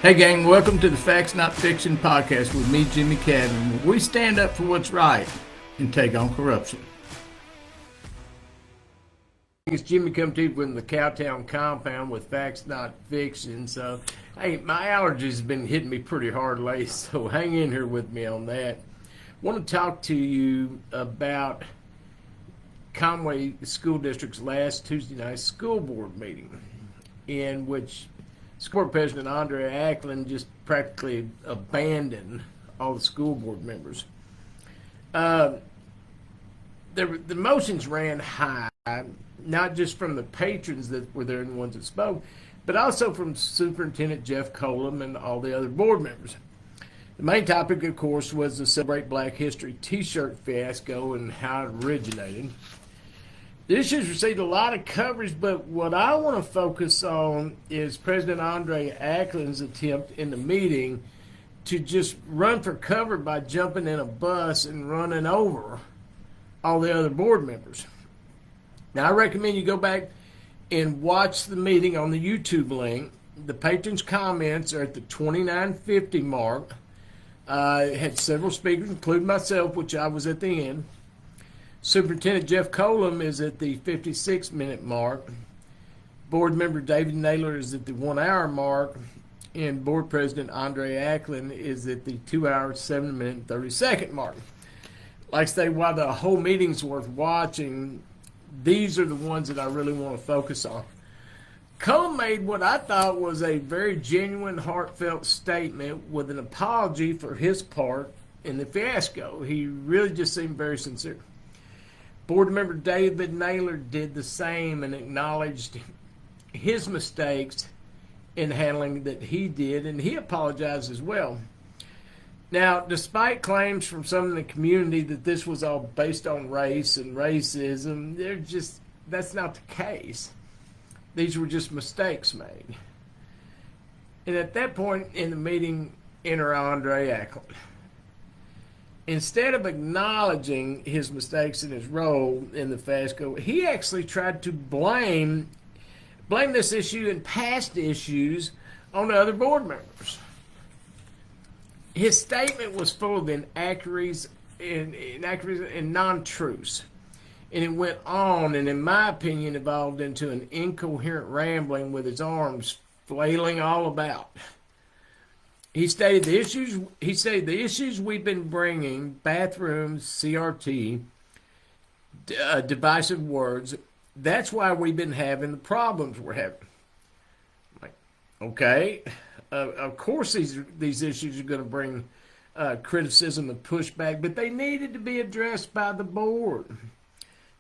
Hey gang, welcome to the Facts Not Fiction podcast with me, Jimmy Cadden, where we stand up for what's right and take on corruption. It's Jimmy come to you from the Cowtown compound with Facts Not Fiction. So, hey, my allergies have been hitting me pretty hard lately, so hang in here with me on that. I want to talk to you about Conway School District's last Tuesday night school board meeting, in which School Board President Andre Acklin just practically abandoned all the school board members. The emotions ran high, not just from the patrons that were there and the ones that spoke, but also from Superintendent Jeff Colum and all the other board members. The main topic, of course, was the Celebrate Black History t-shirt fiasco and how it originated. The issues received a lot of coverage, but what I want to focus on is President Andre Acklin's attempt in the meeting to just run for cover by jumping in a bus and running over all the other board members. Now, I recommend you go back and watch the meeting on the YouTube link. The patrons' comments are at the 29:50 mark. It had several speakers, including myself, which I was at the end. Superintendent Jeff Colum is at the 56-minute mark. Board member David Naylor is at the 1 hour mark. And board president Andre Acklin is at the 2 hour, 7 minute, and 30-second mark. Like I say, while the whole meeting's worth watching, these are the ones that I really want to focus on. Colum made what I thought was a very genuine, heartfelt statement with an apology for his part in the fiasco. He really just seemed very sincere. Board member David Naylor did the same and acknowledged his mistakes in handling that he did, and he apologized as well. Now, despite claims from some in the community that this was all based on race and racism, that's not the case. These were just mistakes made. And at that point in the meeting, enter Andre Acklin. Instead of acknowledging his mistakes and his role in the fiasco, he actually tried to blame this issue and past issues on the other board members. His statement was full of inaccuracies and non-truths. And it went on, and in my opinion, evolved into an incoherent rambling with his arms flailing all about. He stated the issues we've been bringing, bathrooms, CRT, divisive words, that's why we've been having the problems we're having. Like, okay, of course these issues are going to bring criticism and pushback, but they needed to be addressed by the board.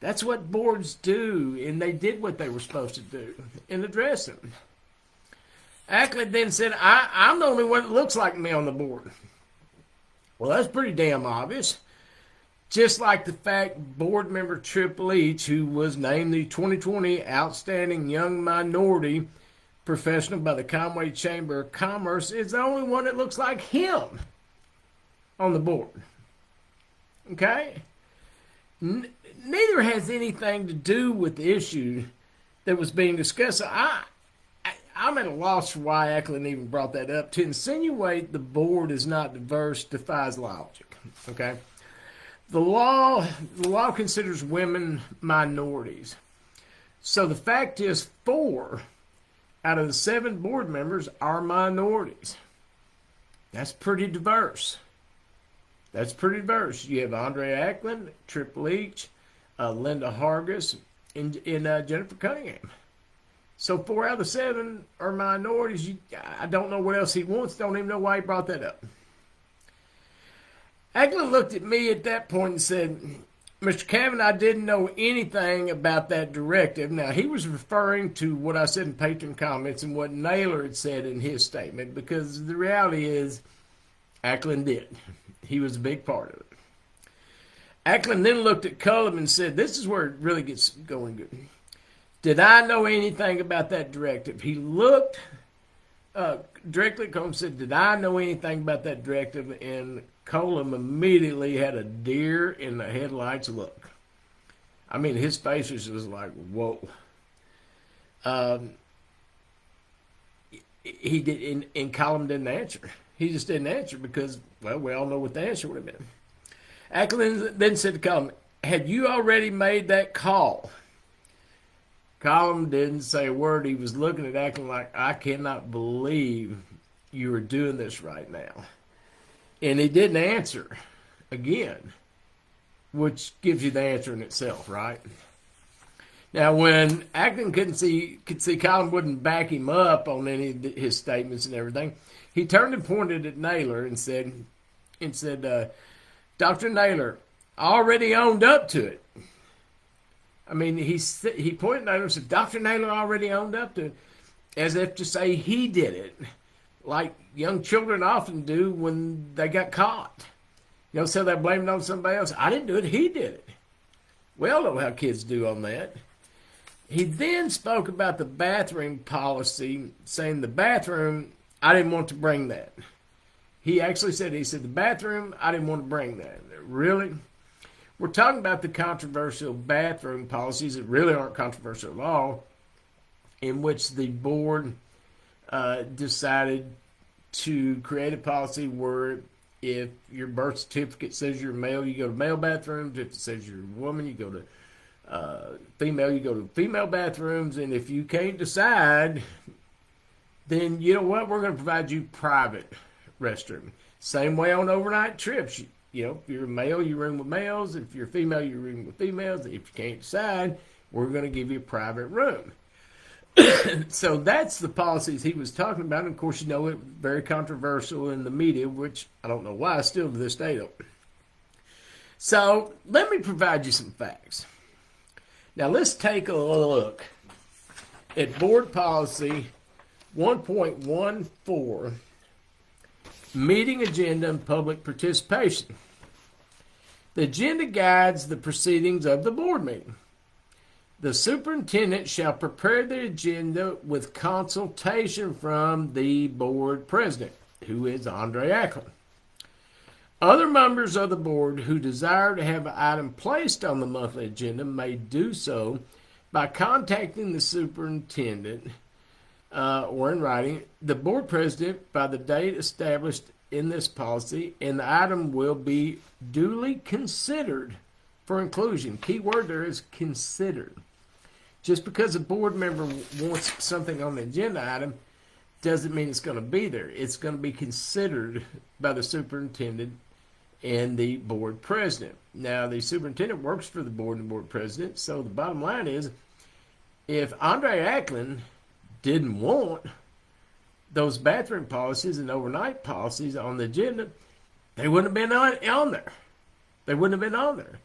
That's what boards do, and they did what they were supposed to do and address them. Acklin then said, I'm the only one that looks like me on the board. Well, that's pretty damn obvious. Just like the fact board member Tripp Leach, who was named the 2020 Outstanding Young Minority Professional by the Conway Chamber of Commerce, is the only one that looks like him on the board. Okay? Neither has anything to do with the issue that was being discussed. I'm at a loss for why Eckland even brought that up. To insinuate the board is not diverse defies logic. Okay, the law considers women minorities. So the fact is, 4 out of the 7 board members are minorities. That's pretty diverse. You have Andre Acklin, Tripp Leach, Linda Hargis, and Jennifer Cunningham. So 4 out of the 7 are minorities. I don't know what else he wants. Don't even know why he brought that up. Eckland looked at me at that point and said, Mr. Kavanaugh didn't know anything about that directive. Now, he was referring to what I said in patron comments and what Naylor had said in his statement, because the reality is Eckland did. He was a big part of it. Eckland then looked at Colum and said, this is where it really gets going good. Did I know anything about that directive? He looked directly at Colum and said, did I know anything about that directive? And Colum immediately had a deer in the headlights look. I mean, his face was just like, whoa. he did, and Column didn't answer. He just didn't answer because, well, we all know what the answer would have been. Acklin then said to Column, "Had you already made that call?" Column didn't say a word. He was looking at Acklin like, "I cannot believe you are doing this right now." And he didn't answer again, which gives you the answer in itself, right? Now, when Acklin could see Column wouldn't back him up on any of his statements and everything, he turned and pointed at Naylor and said, "Dr. Naylor already owned up to it." I mean, he pointed at Naylor and said, "Dr. Naylor already owned up to it," as if to say he did it, like young children often do when they got caught. You know, so they blame it on somebody else. "I didn't do it, he did it." We all know how kids do on that. He then spoke about the bathroom policy, saying the bathroom, "I didn't want to bring that." He actually said, the bathroom, "I didn't want to bring that." Really? We're talking about the controversial bathroom policies that really aren't controversial at all, in which the board decided to create a policy where if your birth certificate says you're male, you go to male bathrooms. If it says you're a woman, you go to female, you go to female bathrooms. And if you can't decide, then you know what? We're going to provide you private restroom. Same way on overnight trips. You know, if you're a male, you room with males. If you're female, you room with females. If you can't decide, we're going to give you a private room. So that's the policies he was talking about. And of course, you know, it was very controversial in the media, which I don't know why, still to this day don't. So let me provide you some facts. Now let's take a look at board policy 1.14, meeting agenda and public participation. The agenda guides the proceedings of the board meeting. The superintendent shall prepare the agenda with consultation from the board president, who is Andre Acklin. Other members of the board who desire to have an item placed on the monthly agenda may do so by contacting the superintendent or in writing the board president by the date established in this policy, and the item will be duly considered for inclusion. Key word there is considered. Just because a board member wants something on the agenda item doesn't mean it's going to be there. It's going to be considered by the superintendent and the board president. Now, the superintendent works for the board and the board president, so the bottom line is, if Andre Acklin didn't want those bathroom policies and overnight policies on the agenda, they wouldn't have been on there. They wouldn't have been on there.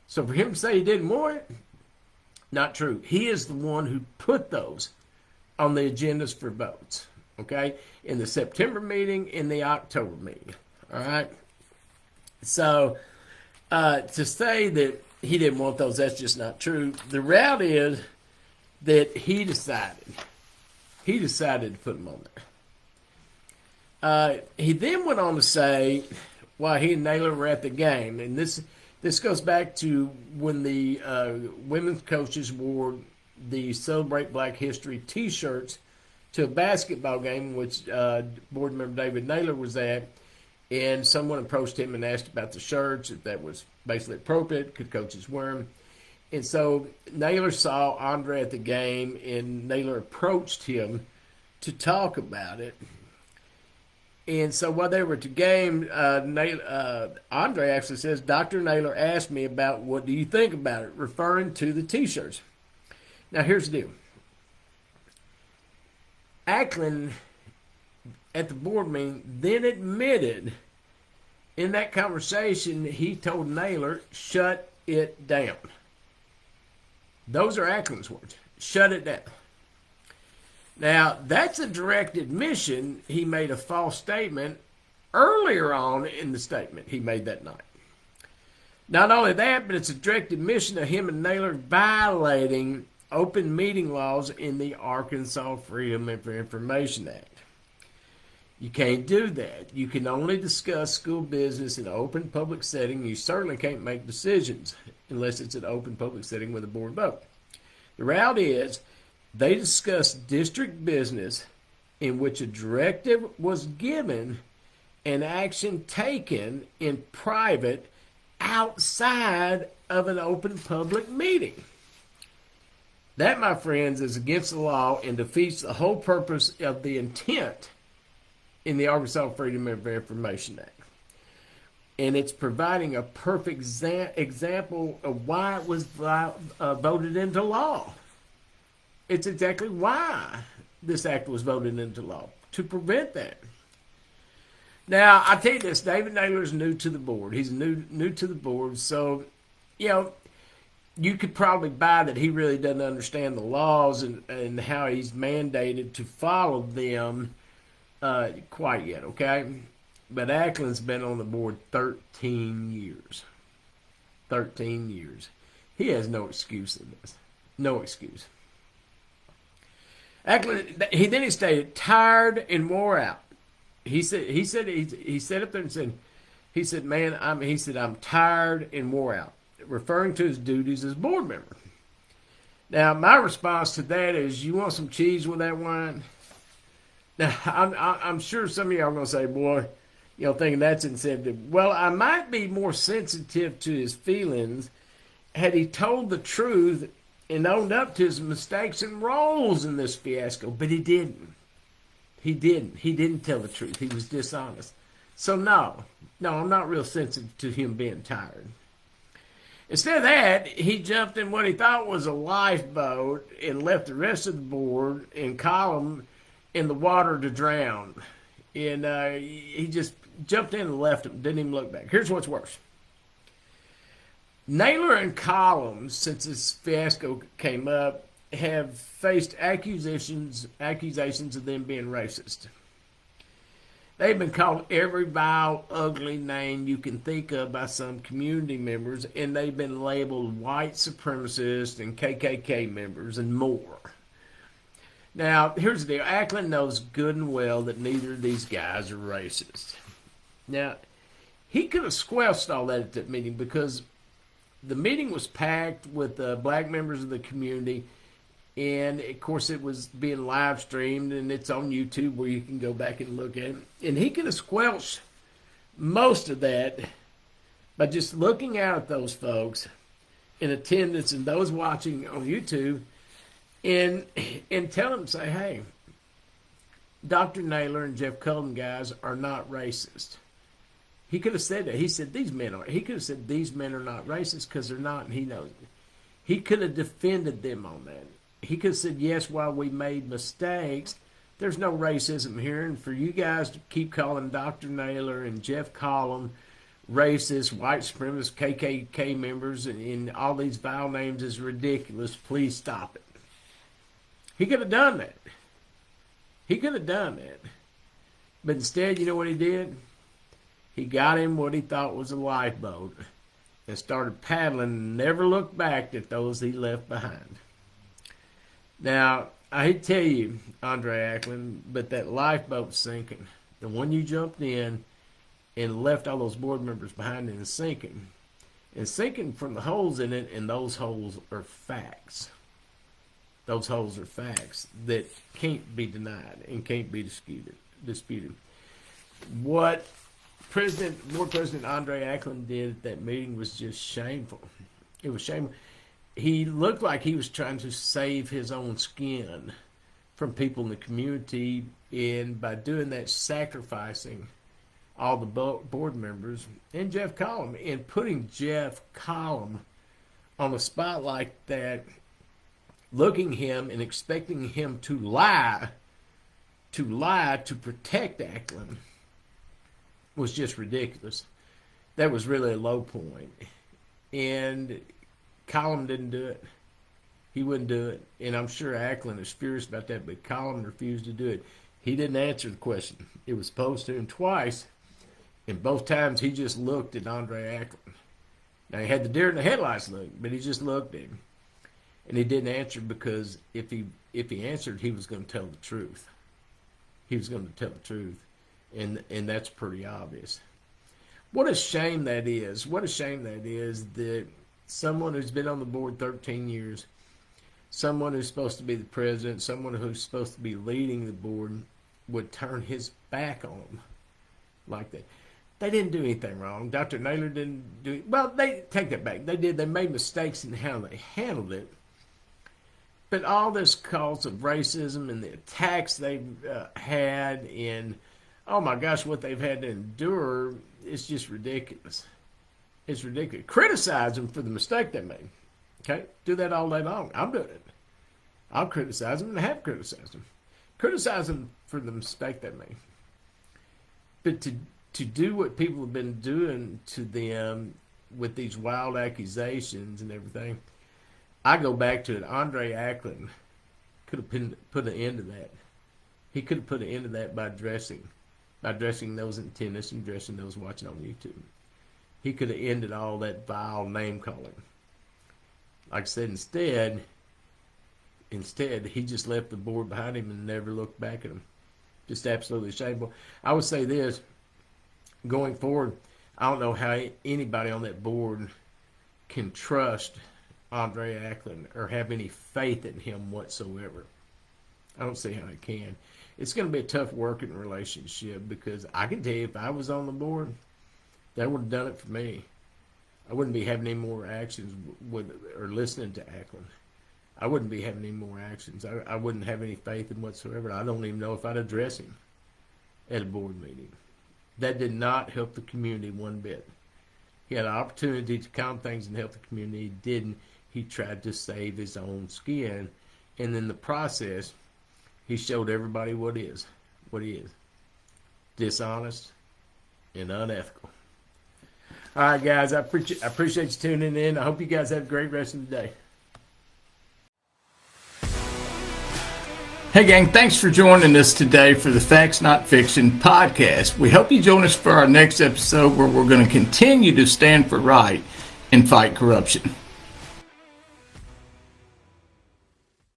So for him to say he didn't want it, not true. He is the one who put those on the agendas for votes, okay, in the September meeting, in the October meeting, all right? So to say that he didn't want those, that's just not true. The reality is that he decided to put them on there. He then went on to say, while he and Naylor were at the game, and this goes back to when the women's coaches wore the Celebrate Black History T-shirts to a basketball game, which board member David Naylor was at, and someone approached him and asked about the shirts, if that was basically appropriate, could coaches wear them. And so Naylor saw Andre at the game, and Naylor approached him to talk about it. And so while they were at the game, Andre actually says, "Dr. Naylor asked me about what do you think about it," referring to the T-shirts. Now, here's the deal. Acklin, at the board meeting, then admitted in that conversation, he told Naylor, "Shut it down." Those are Acklin's words. Shut it down. Now, that's a direct admission. He made a false statement earlier on in the statement he made that night. Not only that, but it's a direct admission of him and Naylor violating open meeting laws in the Arkansas Freedom of Information Act. You can't do that. You can only discuss school business in an open public setting. You certainly can't make decisions unless it's an open public setting with a board vote. The reality is, they discussed district business in which a directive was given and action taken in private outside of an open public meeting. That, my friends, is against the law and defeats the whole purpose of the intent in the Arkansas Freedom of Information Act. And it's providing a perfect example of why it was voted into law. It's exactly why this act was voted into law, to prevent that. Now, I tell you this, David Naylor is new to the board. He's new to the board, so, you could probably buy that he really doesn't understand the laws and how he's mandated to follow them quite yet, okay? But Acklin's been on the board 13 years. 13 years. He has no excuse in this. No excuse. Acklin, he stated, tired and wore out. He said up there and said, man, I'm tired and wore out, referring to his duties as board member. Now, my response to that is, you want some cheese with that wine? Now, I'm sure some of y'all are going to say, boy, thinking that's insensitive. Well, I might be more sensitive to his feelings had he told the truth and owned up to his mistakes and roles in this fiasco, but he didn't. He didn't tell the truth. He was dishonest. So no, I'm not real sensitive to him being tired. Instead of that, he jumped in what he thought was a lifeboat and left the rest of the board and column in the water to drown. And he just jumped in and left him, didn't even look back. Here's what's worse. Naylor and Collins, since this fiasco came up, have faced accusations of them being racist. They've been called every vile, ugly name you can think of by some community members, and they've been labeled white supremacists and KKK members and more. Now, here's the deal. Acklin knows good and well that neither of these guys are racist. Now, he could have squelched all that at that meeting because the meeting was packed with black members of the community, and, of course, it was being live streamed, and it's on YouTube where you can go back and look at it. And he could have squelched most of that by just looking out at those folks in attendance and those watching on YouTube and tell them, say, hey, Dr. Naylor and Jeff Cullen guys are not racist. He could have said that. He said these men are. He could have said these men are not racist because they're not, and he knows it. He could have defended them on that. He could have said, yes, while we made mistakes, there's no racism here, and for you guys to keep calling Dr. Naylor and Jeff Collin racist, white supremacist, KKK members, and all these vile names is ridiculous. Please stop it. He could have done that. He could have done that. But instead, you know what he did? He got him what he thought was a lifeboat and started paddling and never looked back at those he left behind. Now, I hate to tell you, Andre Acklin, but that lifeboat's sinking. The one you jumped in and left all those board members behind is sinking. It's sinking from the holes in it, and those holes are facts. Those holes are facts that can't be denied and can't be disputed. What Board President Andre Acklin did at that meeting was just shameful. It was shameful. He looked like he was trying to save his own skin from people in the community, and by doing that, sacrificing all the board members and Jeff Collin, and putting Jeff Collin on a spot like that, looking him and expecting him to lie to protect Acklin was just ridiculous. That was really a low point. And Collin didn't do it. He wouldn't do it. And I'm sure Acklin is furious about that, but Collin refused to do it. He didn't answer the question. It was posed to him twice, and both times he just looked at Andre Acklin. Now, he had the deer in the headlights look, but he just looked at him. And he didn't answer because if he answered, he was going to tell the truth. He was going to tell the truth. And that's pretty obvious. What a shame that is. What a shame that is that someone who's been on the board 13 years, someone who's supposed to be the president, someone who's supposed to be leading the board, would turn his back on them like that. They didn't do anything wrong. Dr. Naylor didn't do it. Well, they take that back. They did. They made mistakes in how they handled it. But all this cause of racism and the attacks they've had in, oh my gosh, what they've had to endure is just ridiculous. It's ridiculous. Criticize them for the mistake they made. Okay? Do that all day long. I'm doing it. I'll criticize them and I have criticized them. Criticize them for the mistake they made. But to do what people have been doing to them with these wild accusations and everything, I go back to it. Andre Acklin could have put an end to that. He could have put an end to that by dressing those in tennis and dressing those watching on YouTube. He could have ended all that vile name calling. Like I said, instead he just left the board behind him and never looked back at him. Just absolutely shameful. I would say this, going forward, I don't know how anybody on that board can trust Andre Acklin or have any faith in him whatsoever. I don't see how he can. It's going to be a tough working relationship because I can tell you if I was on the board, they would have done it for me. I wouldn't be having any more actions or listening to Eckland. I wouldn't be having any more actions. I wouldn't have any faith in whatsoever. I don't even know if I'd address him at a board meeting. That did not help the community one bit. He had an opportunity to calm things and help the community. He didn't. He tried to save his own skin. And in the process, he showed everybody what he is. Dishonest and unethical. All right, guys, I appreciate you tuning in. I hope you guys have a great rest of the day. Hey, gang, thanks for joining us today for the Facts Not Fiction podcast. We hope you join us for our next episode where we're going to continue to stand for right and fight corruption.